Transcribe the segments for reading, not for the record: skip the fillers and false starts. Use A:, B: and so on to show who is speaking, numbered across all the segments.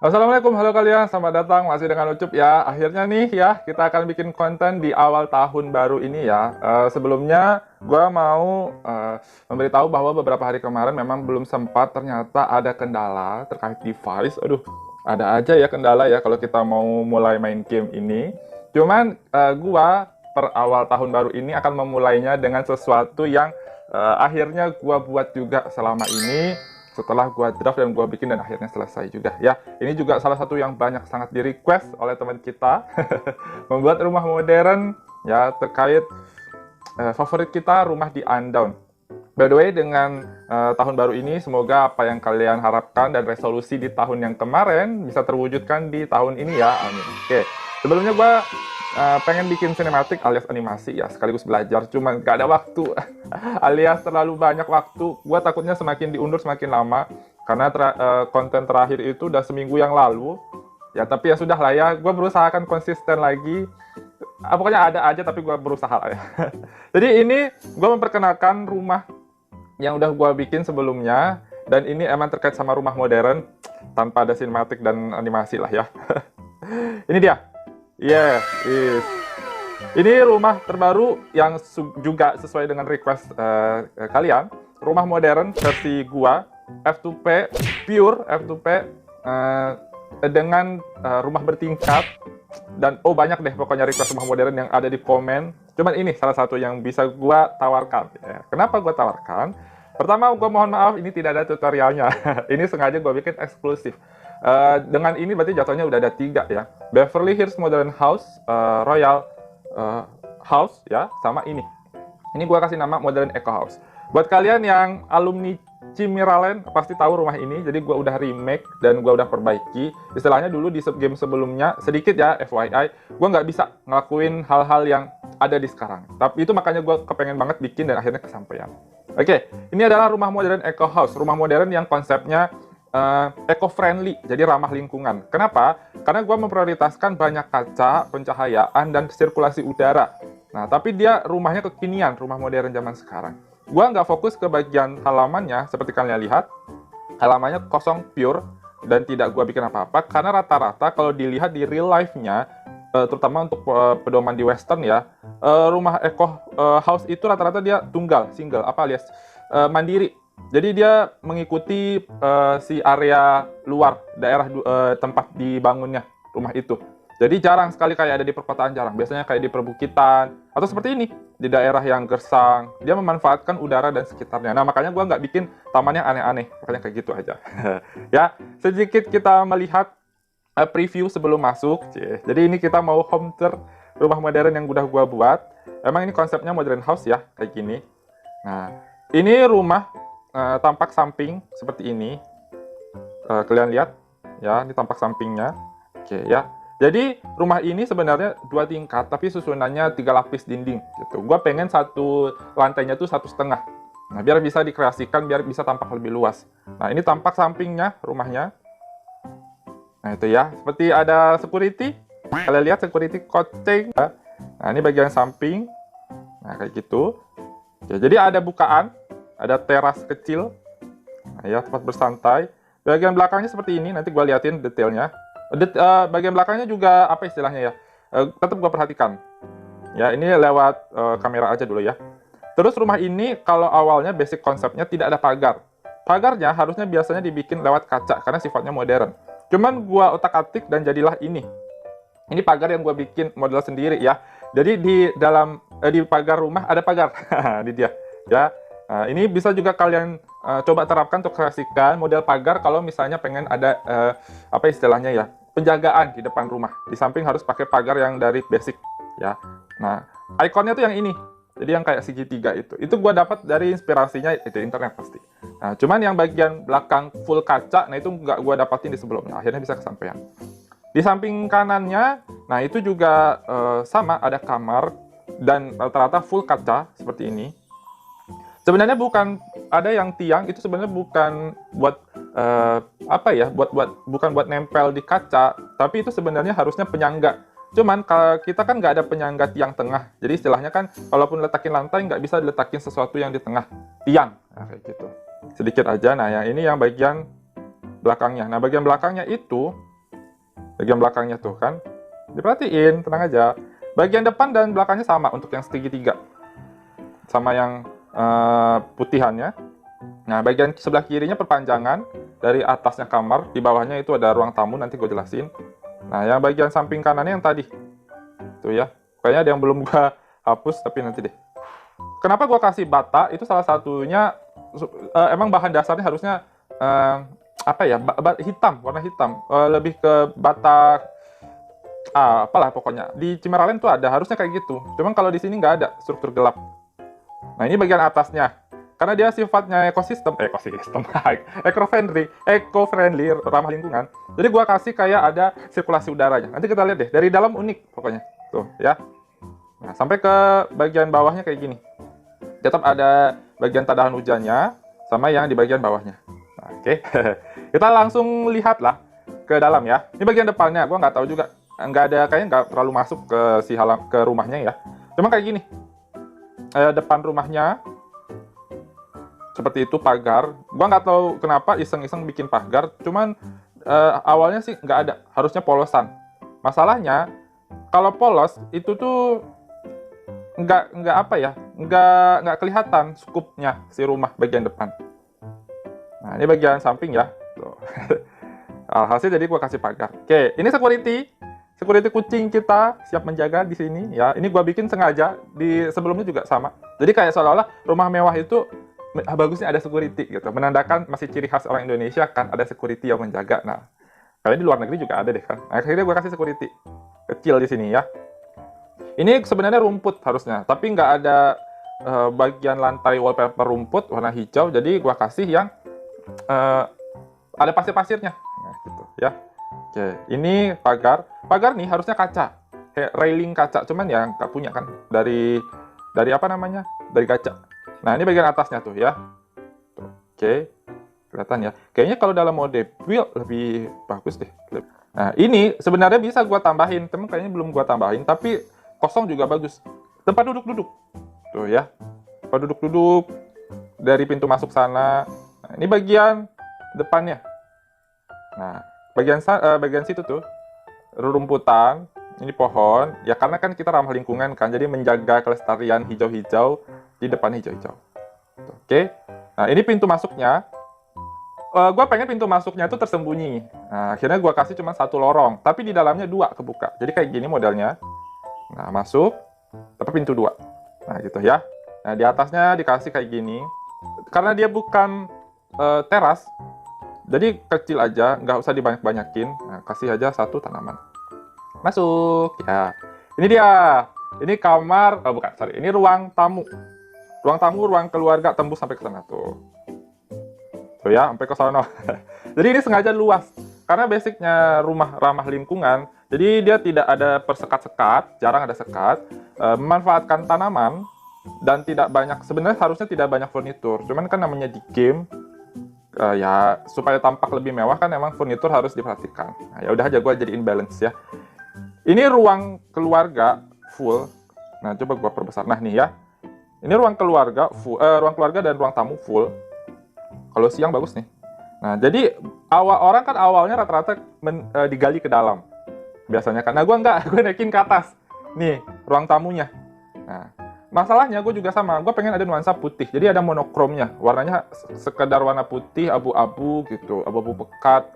A: Assalamualaikum, halo kalian, selamat datang masih dengan Ucup ya. Akhirnya nih ya, kita akan bikin konten di awal tahun baru ini ya. Sebelumnya, gue mau memberitahu bahwa beberapa hari kemarin memang belum sempat, ternyata ada kendala terkait device. Aduh, ada aja ya kendala ya kalau kita mau mulai main game ini. Cuman, gue per awal tahun baru ini akan memulainya dengan sesuatu yang akhirnya gue buat juga selama ini setelah gua draft dan gua bikin dan akhirnya selesai juga ya. Ini juga salah satu yang banyak sangat di request oleh teman kita membuat rumah modern ya, terkait favorit kita, rumah di Undawn. By the way, dengan tahun baru ini semoga apa yang kalian harapkan dan resolusi di tahun yang kemarin bisa terwujudkan di tahun ini ya, amin. Oke, sebelumnya gua pengen bikin sinematik alias animasi ya, sekaligus belajar, cuman gak ada waktu alias terlalu banyak waktu. Gua takutnya semakin diundur semakin lama, karena konten terakhir itu udah seminggu yang lalu ya, tapi ya sudah lah ya, gue berusaha akan konsisten lagi. Pokoknya ada aja tapi gue berusaha lah ya. Jadi ini gue memperkenalkan rumah yang udah gue bikin sebelumnya, dan ini emang terkait sama rumah modern tanpa ada sinematik dan animasi lah ya. Ini dia. Yes. Ini rumah terbaru yang juga sesuai dengan request kalian. Rumah modern versi gua, F2P, pure F2P, dengan rumah bertingkat. Dan banyak deh pokoknya request rumah modern yang ada di komen. Cuman ini salah satu yang bisa gua tawarkan ya. Kenapa gua tawarkan? Pertama, gua mohon maaf ini tidak ada tutorialnya. Ini sengaja gua bikin eksklusif. Dengan ini berarti jatuhnya udah ada 3 ya. Beverly Hills Modern House, Royal House ya, sama ini. Ini gua kasih nama Modern Eco House. Buat kalian yang alumni Cimiraland pasti tahu rumah ini. Jadi gua udah remake dan gua udah perbaiki. Istilahnya dulu di game sebelumnya, sedikit ya FYI, gua nggak bisa ngelakuin hal-hal yang ada di sekarang. Tapi itu makanya gua kepengen banget bikin dan akhirnya kesampaian. Oke, ini adalah rumah modern Eco House. Rumah modern yang konsepnya eco-friendly, jadi ramah lingkungan. Kenapa? Karena gue memprioritaskan banyak kaca, pencahayaan, dan sirkulasi udara. Nah, tapi dia rumahnya kekinian, rumah modern zaman sekarang. Gue nggak fokus ke bagian halamannya, seperti kalian lihat. Halamannya kosong, pure, dan tidak gue bikin apa-apa, karena rata-rata kalau dilihat di real life-nya, terutama untuk pedoman di western ya, rumah eco house itu rata-rata dia tunggal, single, alias mandiri. Jadi dia mengikuti si area luar daerah tempat dibangunnya rumah itu. Jadi jarang sekali kayak ada di perkotaan, jarang. Biasanya kayak di perbukitan atau seperti ini di daerah yang gersang. Dia memanfaatkan udara dan sekitarnya. Nah, makanya gua nggak bikin taman yang aneh-aneh. Makanya kayak gitu aja. Ya, sedikit kita melihat preview sebelum masuk. Jadi ini kita mau home tour rumah modern yang udah gua buat. Emang ini konsepnya modern house ya, kayak gini. Nah, ini rumah tampak samping seperti ini. Kalian lihat ya, ini tampak sampingnya. Oke ya. Jadi rumah ini sebenarnya 2 tingkat, tapi susunannya 3 lapis dinding gitu. Gua pengen satu lantainya tuh 1,5. Nah, biar bisa dikreasikan, biar bisa tampak lebih luas. Nah, ini tampak sampingnya rumahnya. Nah, itu ya. Seperti ada security. Kalian lihat security koceng. Nah, ini bagian samping. Nah, kayak gitu. Oke, jadi ada bukaan. Ada teras kecil, nah, ya, tempat bersantai. Bagian belakangnya seperti ini, nanti gue liatin detailnya. Bagian belakangnya juga, apa istilahnya ya, tetap gue perhatikan. Ya, ini lewat kamera aja dulu ya. Terus rumah ini, kalau awalnya basic konsepnya tidak ada pagar. Pagarnya harusnya biasanya dibikin lewat kaca, karena sifatnya modern. Cuman gue otak-atik dan jadilah ini. Ini pagar yang gue bikin model sendiri ya. Jadi di dalam, di pagar rumah ada pagar. Ini dia, ya. Nah, ini bisa juga kalian coba terapkan untuk kreasikan model pagar kalau misalnya pengen ada apa istilahnya ya, penjagaan di depan rumah. Di samping harus pakai pagar yang dari basic ya. Nah, ikonnya tuh yang ini. Jadi yang kayak segitiga itu. Itu gua dapat dari inspirasinya itu internet pasti. Nah, cuman yang bagian belakang full kaca, nah itu nggak gua dapatin di sebelumnya. Akhirnya bisa kesampaian. Di samping kanannya, nah itu juga sama, ada kamar dan rata-rata full kaca seperti ini. Sebenarnya bukan ada yang tiang itu sebenarnya bukan buat apa ya, bukan buat nempel di kaca, tapi itu sebenarnya harusnya penyangga. Cuman kalau kita kan nggak ada penyangga tiang tengah, jadi istilahnya kan kalaupun letakin lantai nggak bisa diletakin sesuatu yang di tengah tiang, nah, kayak gitu. Sedikit aja. Nah, yang ini yang bagian belakangnya. Nah, bagian belakangnya itu Bagian belakangnya tuh kan. Diperhatiin, tenang aja. Bagian depan dan belakangnya sama untuk yang segitiga. Sama yang putihannya. Nah, bagian sebelah kirinya perpanjangan dari atasnya kamar, di bawahnya itu ada ruang tamu, nanti gue jelasin. Nah, yang bagian samping kanannya yang tadi. Tuh ya. Kayaknya ada yang belum gue hapus, tapi nanti deh. Kenapa gue kasih bata? Itu salah satunya, emang bahan dasarnya harusnya apa ya, hitam, warna hitam. Lebih ke bata, apalah pokoknya. Di Cimaralen tuh ada, harusnya kayak gitu. Cuman kalau di sini nggak ada struktur gelap. Nah, ini bagian atasnya. Karena dia sifatnya ekosistem, eco-friendly, ramah lingkungan. Jadi gua kasih kayak ada sirkulasi udaranya. Nanti kita lihat deh, dari dalam unik pokoknya. Tuh, ya. Nah, sampai ke bagian bawahnya kayak gini. Tetap ada bagian tadahan hujannya, sama yang di bagian bawahnya. Nah, oke. Kita langsung lihatlah ke dalam ya. Ini bagian depannya, gua nggak tahu juga. Nggak ada, kayaknya nggak terlalu masuk ke ke rumahnya ya. Cuma kayak gini. Depan rumahnya seperti itu, pagar. Gua nggak tahu kenapa iseng-iseng bikin pagar, cuman awalnya sih nggak ada, harusnya polosan. Masalahnya kalau polos itu tuh nggak apa ya, nggak kelihatan skupnya si rumah bagian depan. Nah, ini bagian samping ya. Tuh. Alhasil jadi gua kasih pagar. Oke, ini security kucing kita siap menjaga di sini ya. Ini gua bikin sengaja, di sebelumnya juga sama. Jadi kayak seolah-olah rumah mewah itu bagusnya ada security gitu, menandakan masih ciri khas orang Indonesia kan, ada security yang menjaga. Nah, kalian di luar negeri juga ada deh kan. Nah, akhirnya gue kasih security kecil di sini ya. Ini sebenarnya rumput harusnya, tapi nggak ada bagian lantai wallpaper rumput warna hijau, jadi gue kasih yang ada pasir-pasirnya. Nah, gitu ya. Oke, ini pagar. Pagar nih harusnya kaca, kayak railing kaca, cuman ya nggak punya kan, dari apa namanya, dari kaca. Nah, ini bagian atasnya tuh ya. Tuh, oke, kelihatan ya. Kayaknya kalau dalam mode build lebih bagus deh. Nah, ini sebenarnya bisa gua tambahin, temen kayaknya belum gua tambahin, tapi kosong juga bagus. Tempat duduk-duduk. Tuh ya. Tempat duduk-duduk dari pintu masuk sana. Nah, ini bagian depannya. Nah, bagian situ tuh rerumputan, ini pohon. Ya karena kan kita ramah lingkungan kan, jadi menjaga kelestarian hijau-hijau di depan hijau-hijau. Oke. Nah, ini pintu masuknya. Gue pengen pintu masuknya itu tersembunyi. Nah, akhirnya gue kasih cuma satu lorong, tapi di dalamnya dua kebuka. Jadi kayak gini modelnya. Nah, masuk, tapi pintu dua. Nah, gitu ya. Nah, di atasnya dikasih kayak gini. Karena dia bukan teras, jadi kecil aja, nggak usah dibanyak-banyakin. Nah, kasih aja satu tanaman. Masuk, ya. Ini dia. Ini kamar, ini ruang tamu. Ruang tamu, ruang keluarga, tembus sampai ke sana tuh. Tuh ya, sampai ke sana. Jadi ini sengaja luas. Karena basicnya rumah ramah lingkungan, jadi dia tidak ada persekat-sekat, jarang ada sekat. Memanfaatkan tanaman, dan tidak banyak, sebenarnya harusnya tidak banyak furnitur. Cuman kan namanya di game, ya supaya tampak lebih mewah kan emang furnitur harus diperhatikan. Nah, ya udah aja gue jadiin balance ya. Ini ruang keluarga full. Nah, coba gue perbesar. Nah, nih ya. Ini ruang keluarga full, ruang keluarga dan ruang tamu full. Kalau siang bagus nih. Nah, jadi orang kan awalnya rata-rata digali ke dalam. Biasanya kan. Nah, gue enggak, gue naikin ke atas. Nih, ruang tamunya. Nah, masalahnya gue juga sama. Gue pengen ada nuansa putih. Jadi ada monokromnya. Warnanya sekedar warna putih, abu-abu gitu, abu-abu pekat.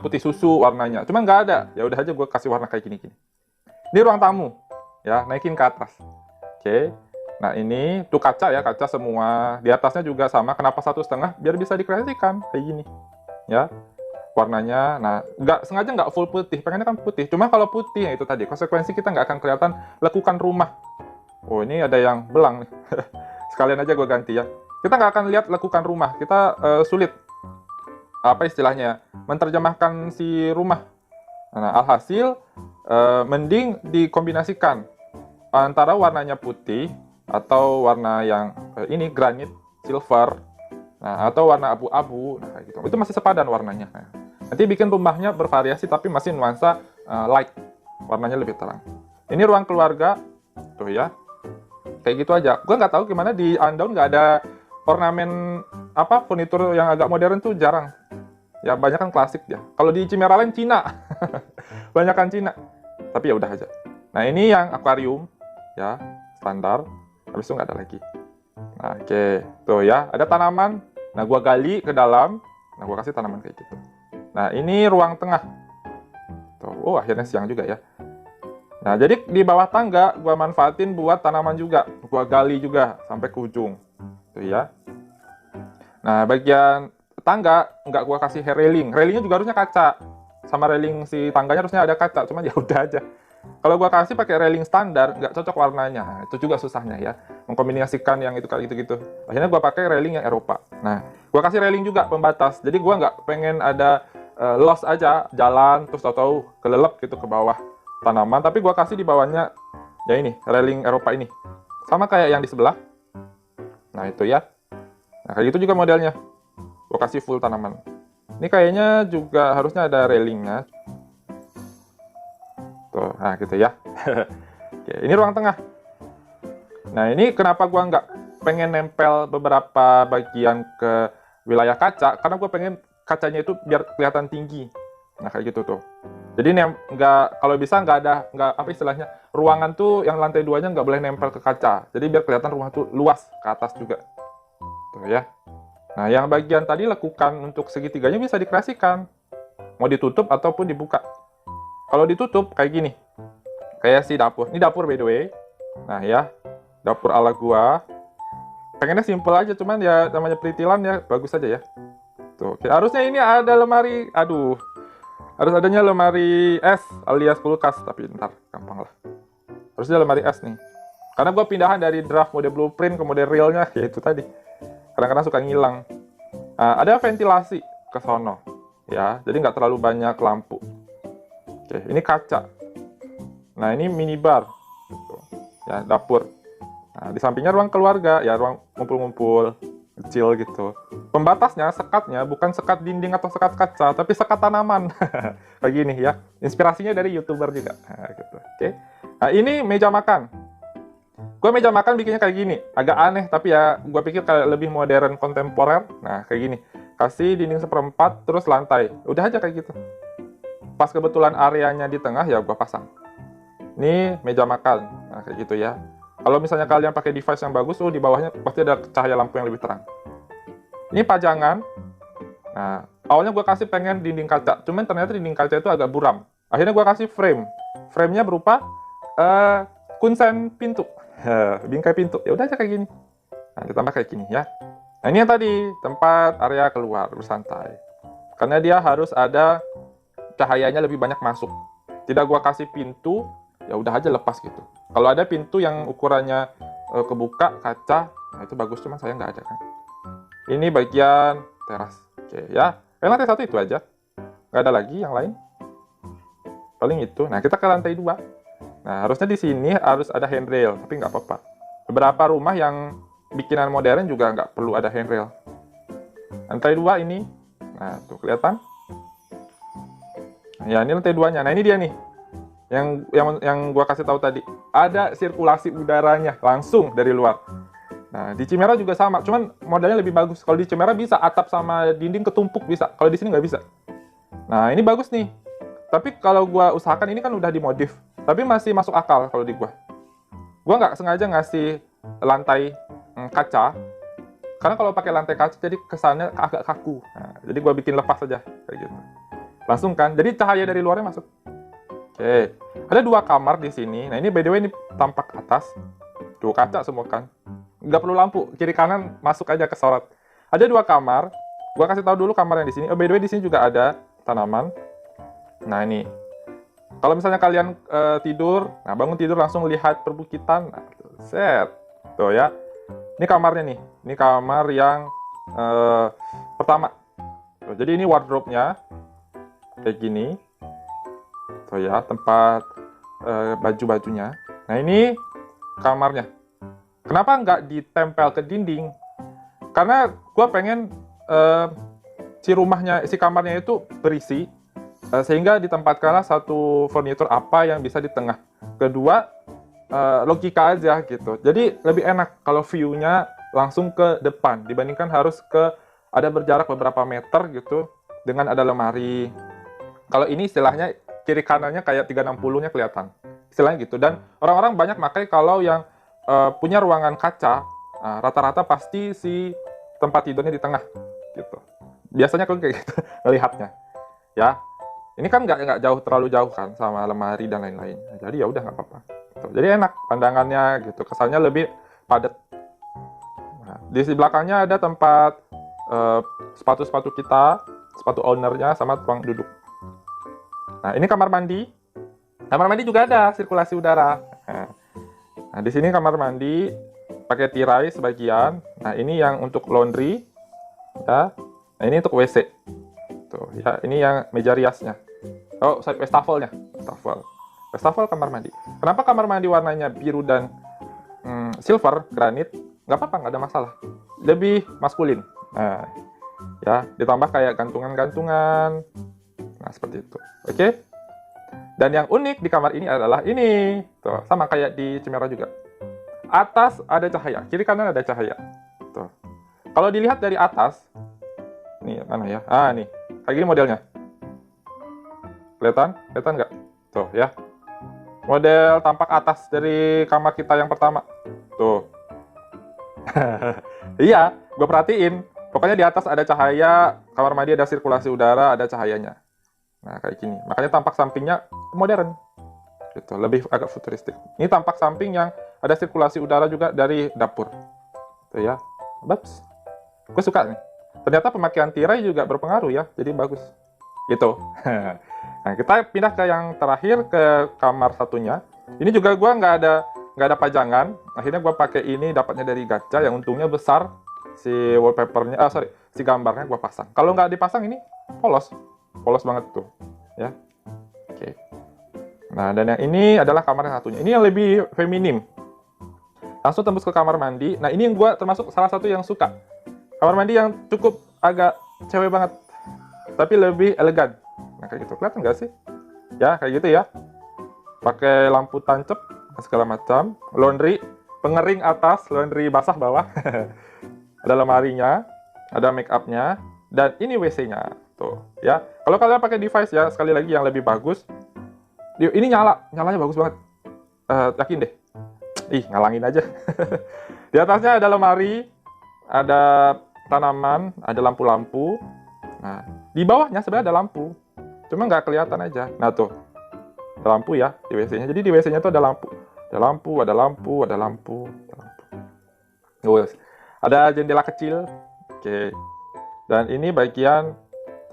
A: Putih susu warnanya. Cuman nggak ada. Ya udah aja gue kasih warna kayak gini-gini. Ini ruang tamu. Ya, naikin ke atas. Oke, nah ini tuh kaca ya, kaca semua. Di atasnya juga sama. Kenapa 1,5? Biar bisa dikreasikan kayak gini, ya. Warnanya, nah sengaja nggak full putih. Pengennya kan putih. Cuma kalau putih ya itu tadi, konsekuensi kita nggak akan kelihatan lekukan rumah. Oh ini ada yang belang nih. Sekalian aja gue ganti ya. Kita nggak akan lihat lekukan rumah. Kita sulit, apa istilahnya, menerjemahkan si rumah. Nah alhasil mending dikombinasikan antara warnanya putih atau warna yang ini granit, silver, nah atau warna abu-abu, nah gitu. Itu masih sepadan warnanya. Nah, nanti bikin rumahnya bervariasi tapi masih nuansa light, warnanya lebih terang. Ini ruang keluarga, tuh ya, kayak gitu aja. Gue nggak tahu gimana di Undawn nggak ada ornamen apa furnitur yang agak modern tuh jarang. Ya banyak kan klasik ya. Kalau di Cimeralen Cina. Banyak kan Cina. Tapi ya udah aja. Nah, ini yang akuarium ya, standar. Habis itu nggak ada lagi. Nah, oke. Tuh ya, ada tanaman. Nah, gua gali ke dalam. Nah, gua kasih tanaman kayak gitu. Nah, ini ruang tengah. Tuh, oh akhirnya siang juga ya. Nah, jadi di bawah tangga gua manfaatin buat tanaman juga. Gua gali juga sampai ke ujung. Tuh ya. Nah, bagian tangga nggak gua kasih railing. Railingnya juga harusnya kaca. Sama railing si tangganya harusnya ada kaca. Cuman ya udah aja. Kalau gua kasih pakai railing standar, nggak cocok warnanya. Nah, itu juga susahnya ya. Mengkombinasikan yang itu kayak gitu-gitu. Akhirnya gua pakai railing yang Eropa. Nah, gua kasih railing juga pembatas. Jadi gua nggak pengen ada loss aja jalan terus tahu-tahu kelelep gitu ke bawah tanaman, tapi gua kasih di bawahnya ya ini railing Eropa ini sama kayak yang di sebelah. Nah itu ya, nah kayak gitu juga modelnya, gua kasih full tanaman. Ini kayaknya juga harusnya ada railingnya tuh. Nah gitu ya. Oke, ini ruang tengah. Nah ini kenapa gua nggak pengen nempel beberapa bagian ke wilayah kaca, karena gua pengen kacanya itu biar kelihatan tinggi. Nah kayak gitu tuh. Jadi nggak, kalau bisa nggak apa istilahnya, ruangan tuh yang lantai 2-nya nggak boleh nempel ke kaca. Jadi biar kelihatan rumah tuh luas ke atas juga. Tuh ya. Nah yang bagian tadi lekukan untuk segitiganya bisa dikreasikan. Mau ditutup ataupun dibuka. Kalau ditutup kayak gini. Kayak si dapur. Ini dapur by the way. Nah ya. Dapur ala gua. Pengennya simple aja, cuman ya namanya peritilan ya bagus aja ya. Tuh, harusnya ini ada lemari. Aduh. Harus adanya lemari es alias kulkas, tapi ntar gampang lah. Harusnya lemari es nih. Karena gue pindahan dari draft mode blueprint ke mode realnya, ya itu tadi. Kadang-kadang suka ngilang. Nah, ada ventilasi ke sono, ya. Jadi nggak terlalu banyak lampu. Oke, ini kaca. Nah, ini minibar. Gitu. Ya, dapur. Nah, di sampingnya ruang keluarga, ya ruang ngumpul-ngumpul kecil gitu. Pembatasnya, sekatnya bukan sekat dinding atau sekat kaca, tapi sekat tanaman. Kayak gini ya. Inspirasinya dari YouTuber juga. Nah, gitu. Oke. Nah, ini meja makan. Gue meja makan bikinnya kayak gini. Agak aneh, tapi ya gue pikir kayak lebih modern, kontemporer. Nah, kayak gini. Kasih dinding 1/4, terus lantai. Udah aja kayak gitu. Pas kebetulan areanya di tengah, ya gue pasang. Ini meja makan. Nah, kayak gitu ya. Kalau misalnya kalian pakai device yang bagus, di bawahnya pasti ada cahaya lampu yang lebih terang. Ini pajangan. Nah, awalnya gue kasih pengen dinding kaca, cuman ternyata dinding kaca itu agak buram. Akhirnya gue kasih frame. Frame-nya berupa kuncen pintu, bingkai pintu. Ya udah aja kayak gini. Nah, ditambah kayak gini ya. Nah, ini yang tadi tempat area keluar bersantai. Karena dia harus ada cahayanya lebih banyak masuk. Tidak gue kasih pintu, ya udah aja lepas gitu. Kalau ada pintu yang ukurannya kebuka kaca, nah itu bagus, cuman saya nggak ada kan. Ini bagian teras. Oke ya. Lantai 1 itu aja. Nggak ada lagi yang lain. Paling itu. Nah, kita ke lantai 2. Nah, harusnya di sini harus ada handrail, tapi nggak apa-apa. Beberapa rumah yang bikinan modern juga nggak perlu ada handrail. Lantai 2 ini. Nah, tuh kelihatan. Ya, ini lantai 2-nya. Nah, ini dia nih. Yang gua kasih tahu tadi, ada sirkulasi udaranya langsung dari luar. Nah, di Chimera juga sama, cuman modelnya lebih bagus. Kalau di Chimera bisa atap sama dinding ketumpuk bisa. Kalau di sini nggak bisa. Nah, ini bagus nih. Tapi kalau gua usahakan, ini kan udah dimodif, tapi masih masuk akal kalau di gua. Gua nggak sengaja ngasih lantai kaca, karena kalau pakai lantai kaca jadi kesannya agak kaku. Nah, jadi gua bikin lepas aja kayak gitu. Langsung kan, jadi cahaya dari luarnya masuk. Oke, ada 2 kamar di sini. Nah, ini by the way ini tampak atas. Tuh kaca semua kan. Nggak perlu lampu, kiri kanan masuk aja ke sorot. Ada 2 kamar. Gua kasih tahu dulu kamar yang di sini. By the way di sini juga ada tanaman. Nah, ini. Kalau misalnya kalian tidur, nah bangun tidur langsung lihat perbukitan. Nah, set. Tuh ya. Ini kamarnya nih. Ini kamar yang pertama. Tuh, jadi ini wardrobe-nya. Kayak gini. Tuh ya, tempat baju-bajunya. Nah, ini kamarnya. Kenapa nggak ditempel ke dinding? Karena gue pengen si kamarnya itu berisi, sehingga ditempatkanlah satu furnitur apa yang bisa di tengah. Kedua, logika aja gitu. Jadi lebih enak kalau view-nya langsung ke depan, dibandingkan harus ada berjarak beberapa meter gitu dengan ada lemari. Kalau ini istilahnya kiri kanannya kayak 360-nya kelihatan. Istilahnya gitu. Dan orang-orang banyak pakai kalau yang punya ruangan kaca, rata-rata pasti si tempat tidurnya di tengah gitu. Biasanya kalau kayak gitu melihatnya. Ya. Ini kan nggak jauh, terlalu jauh kan sama lemari dan lain-lain. Jadi ya udah nggak apa-apa. Gitu. Jadi enak pandangannya gitu. Kesannya lebih padat. Nah, di belakangnya ada tempat sepatu-sepatu kita, sepatu ownernya sama ruang duduk. Nah, ini kamar mandi. Kamar mandi juga ada sirkulasi udara. Nah, di sini kamar mandi pakai tirai sebagian. Nah, ini yang untuk laundry. Ya. Nah, ini untuk WC. Tuh, ya, ini yang meja riasnya. Oh, wastafelnya. Wastafel kamar mandi. Kenapa kamar mandi warnanya biru dan silver, granit? Nggak apa-apa, nggak ada masalah. Lebih maskulin. Nah, ya, ditambah kayak gantungan-gantungan. Nah, seperti itu. Oke? Dan yang unik di kamar ini adalah ini. Tuh, sama kayak di Chimera juga. Atas ada cahaya, kiri kanan ada cahaya. Tuh. Kalau dilihat dari atas, nih, mana ya? Nih. Kayak gini modelnya. Kelihatan? Kelihatan nggak? Tuh, ya. Model tampak atas dari kamar kita yang pertama. Tuh. Iya, gue perhatiin. Pokoknya di atas ada cahaya, kamar mandi ada sirkulasi udara, ada cahayanya. Nah, kayak gini. Makanya tampak sampingnya modern. Gitu, lebih agak futuristik. Ini tampak samping yang ada sirkulasi udara juga dari dapur. Tuh ya. Bagus. Gue suka nih. Ternyata pemakaian tirai juga berpengaruh ya, jadi bagus. Gitu. Nah, kita pindah ke yang terakhir, ke kamar satunya. Ini juga gue nggak ada pajangan. Akhirnya gue pakai ini, dapatnya dari Gacha, yang untungnya besar. Si wallpapernya, si gambarnya gue pasang. Kalau nggak dipasang ini polos banget tuh, ya. Oke. Nah, dan yang ini adalah kamar yang satunya. Ini yang lebih feminim. Langsung tembus ke kamar mandi. Nah, ini yang gue termasuk salah satu yang suka. Kamar mandi yang cukup agak cewek banget, tapi lebih elegan. Nah, kayak gitu. Kelihatan nggak sih? Ya, kayak gitu ya. Pakai lampu tancap, segala macam. Laundry, pengering atas, laundry basah bawah. Ada lemarinya, ada make up-nya, dan ini WC-nya. Tuh, ya. Kalau kalian pakai device ya, sekali lagi yang lebih bagus. Ini nyalanya bagus banget. Yakin deh. Ih, ngalangin aja. Di atasnya ada lemari, ada tanaman, ada lampu-lampu. Nah, di bawahnya sebenarnya ada lampu, cuma nggak kelihatan aja. Nah tuh, ada lampu ya di WC-nya. Jadi di WC-nya tuh ada lampu, ada lampu. Ada jendela kecil. Oke. Dan ini bagian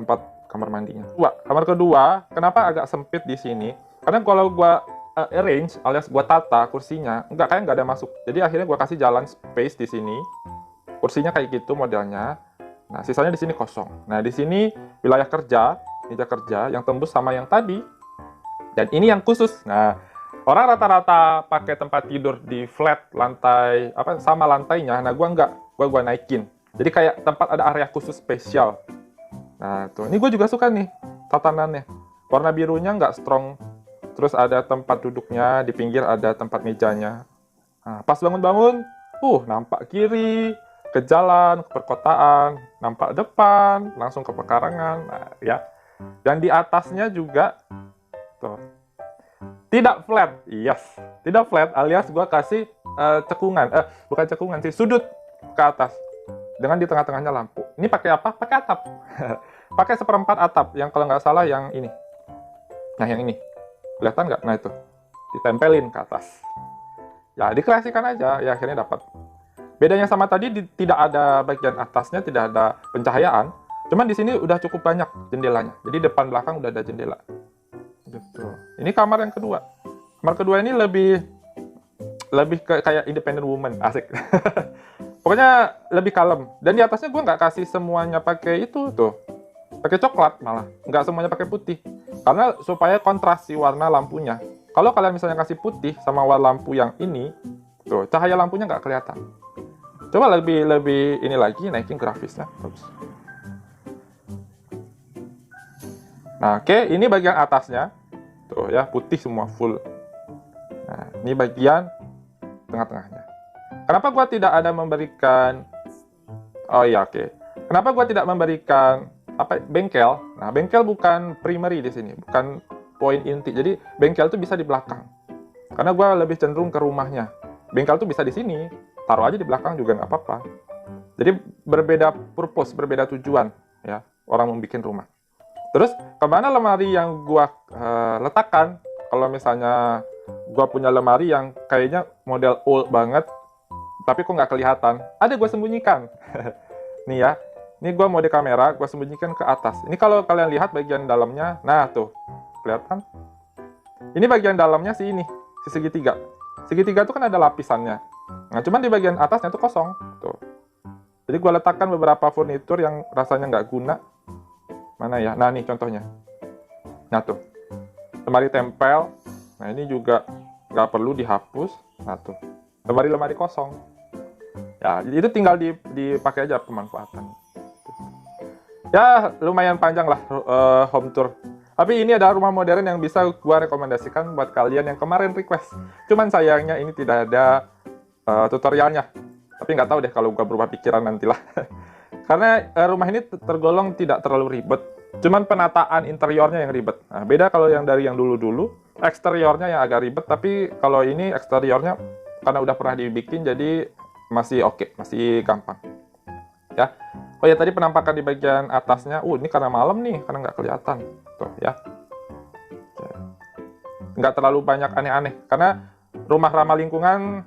A: tempat kamar mandinya. Kamar kedua, kenapa agak sempit di sini? Karena kalau gua arrange alias gua tata kursinya, nggak ada masuk. Jadi akhirnya gua kasih jalan space di sini. Kursinya kayak gitu modelnya. Nah, sisanya di sini kosong. Nah, di sini wilayah kerja, meja kerja yang tembus sama yang tadi. Dan ini yang khusus. Nah, orang rata-rata pakai tempat tidur di flat lantai sama lantainya. Nah, gua enggak. Gua naikin. Jadi kayak tempat ada area khusus spesial. Nah, tuh. Ini gue juga suka nih tatanannya. Warna birunya nggak strong. Terus ada tempat duduknya, di pinggir ada tempat mejanya. Nah, pas bangun-bangun, nampak kiri, ke jalan, ke perkotaan, nampak depan, langsung ke pekarangan, nah, ya. Dan di atasnya juga, tuh, tidak flat, yes, tidak flat, alias gue kasih cekungan, bukan cekungan sih, sudut ke atas, dengan di tengah-tengahnya lampu. Ini pakai apa? Pakai atap, pakai seperempat atap, yang kalau nggak salah yang ini, nah yang ini, kelihatan nggak? Nah itu, ditempelin ke atas. Ya, dikreasikan aja, ya akhirnya dapat. Bedanya sama tadi, tidak ada bagian atasnya, tidak ada pencahayaan. Cuman di sini udah cukup banyak jendelanya. Jadi depan belakang udah ada jendela. Gitu. Ini kamar yang kedua. Kamar kedua ini lebih kayak independent woman, asik. Pokoknya lebih kalem. Dan di atasnya gue nggak kasih semuanya pakai itu tuh, pakai coklat malah. Nggak semuanya pakai putih. Karena supaya kontras si warna lampunya. Kalau kalian misalnya kasih putih sama warna lampu yang ini, tuh cahaya lampunya nggak kelihatan. Coba lebih ini lagi, naikin grafisnya. Bagus. Nah, oke, ini bagian atasnya. Tuh ya, putih semua full. Nah, ini bagian tengah-tengahnya. Kenapa gua tidak ada memberikan... Oh iya, oke. Kenapa gua tidak memberikan apa bengkel. Nah, bengkel bukan primary di sini, bukan poin inti. Jadi bengkel tuh bisa di belakang. Karena gue lebih cenderung ke rumahnya. Bengkel tuh bisa di sini, taruh aja di belakang juga nggak apa-apa. Jadi berbeda purpose, berbeda tujuan ya orang mau bikin rumah. Terus kemana lemari yang gue letakkan? Kalau misalnya gue punya lemari yang kayaknya model old banget, tapi kok nggak kelihatan, ada gue sembunyikan. Nih ya, ini gue mode kamera, gue sembunyikan ke atas. Ini kalau kalian lihat bagian dalamnya, nah tuh, kelihatan? Ini bagian dalamnya si segitiga. Segitiga itu kan ada lapisannya. Nah, cuman di bagian atasnya tuh kosong. Tuh. Jadi gue letakkan beberapa furnitur yang rasanya nggak guna. Mana ya? Nah, nih contohnya. Nah, tuh. Lemari tempel. Nah, ini juga nggak perlu dihapus. Nah, tuh. Lemari-lemari kosong. Ya, itu tinggal dipakai aja pemanfaatan. Ya, lumayan panjang lah home tour. Tapi ini ada rumah modern yang bisa gua rekomendasikan buat kalian yang kemarin request. Cuman sayangnya ini tidak ada tutorialnya. Tapi nggak tahu deh kalau gua berubah pikiran nantilah. Karena rumah ini tergolong tidak terlalu ribet. Cuman penataan interiornya yang ribet. Nah, beda kalau yang dari yang dulu-dulu, eksteriornya yang agak ribet. Tapi kalau ini eksteriornya karena udah pernah dibikin, jadi masih oke, masih gampang. Ya. Oh ya, tadi penampakan di bagian atasnya. Ini karena malam nih, karena nggak kelihatan. Tuh ya. Nggak terlalu banyak aneh-aneh. Karena rumah ramah lingkungan,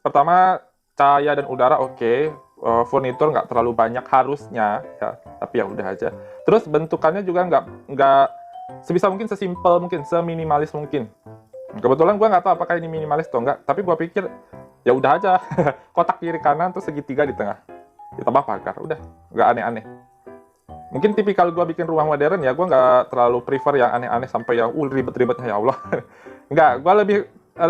A: pertama cahaya dan udara oke. Furnitur nggak terlalu banyak harusnya, ya. Tapi ya udah aja. Terus bentukannya juga nggak sebisa mungkin, sesimpel mungkin, seminimalis mungkin. Kebetulan gue nggak tahu apakah ini minimalis atau enggak, tapi gue pikir ya udah aja, kotak kiri kanan terus segitiga di tengah, ditambah pagar, udah, nggak aneh-aneh. Mungkin tipikal gue bikin rumah modern ya, gue nggak terlalu prefer yang aneh-aneh sampai yang ribet-ribetnya ya Allah. Nggak, gue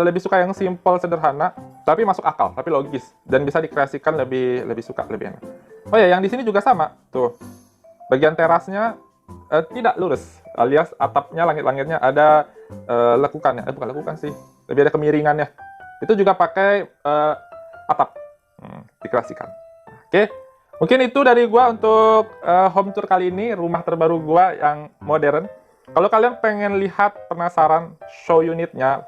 A: lebih suka yang simple, sederhana, tapi masuk akal, tapi logis, dan bisa dikreasikan lebih suka, lebih enak. Oh ya, yang di sini juga sama, tuh, bagian terasnya tidak lurus, alias atapnya, langit-langitnya ada lekukannya, bukan lekukan sih, lebih ada kemiringannya. Itu juga pakai atap, dikreasikan. Oke, mungkin itu dari gua untuk home tour kali ini, rumah terbaru gua yang modern. Kalau kalian pengen lihat, penasaran show unitnya,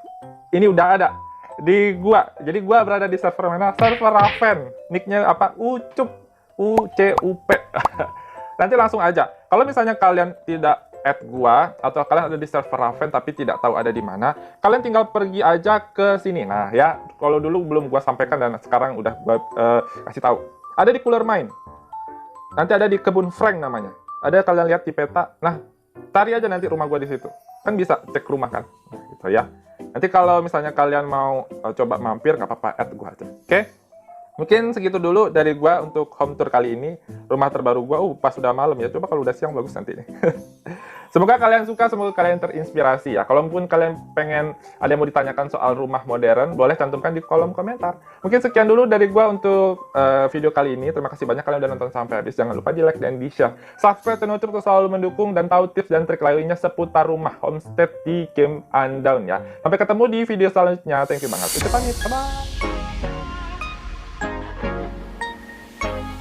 A: ini udah ada di gua. Jadi gua berada di server mana? Server Raven. Nicknya apa? UCUP. Nanti langsung aja. Kalau misalnya kalian tidak add gua, atau kalian ada di server Raven tapi tidak tahu ada di mana, kalian tinggal pergi aja ke sini. Nah ya, kalau dulu belum gua sampaikan dan sekarang udah gua kasih tahu. Ada di Cooler Mine. Nanti ada di Kebun Frank namanya. Ada, kalian lihat di peta. Nah, cari aja nanti rumah gua di situ. Kan bisa cek rumah kan. Gitu ya. Nanti kalau misalnya kalian mau coba mampir, nggak apa-apa, add gua aja. Oke? Mungkin segitu dulu dari gua untuk home tour kali ini. Rumah terbaru gua, pas udah malam ya. Coba kalau udah siang bagus nanti nih. Semoga kalian suka, semoga kalian terinspirasi ya. Kalaupun kalian pengen ada yang mau ditanyakan soal rumah modern, boleh cantumkan di kolom komentar. Mungkin sekian dulu dari gua untuk video kali ini. Terima kasih banyak kalian udah nonton sampai habis. Jangan lupa di like dan di share. Subscribe channel untuk selalu mendukung dan tahu tips dan trik lainnya seputar rumah homestead di game Undawn ya. Sampai ketemu di video selanjutnya. Thank you banget. Kita pamit. Bye-bye.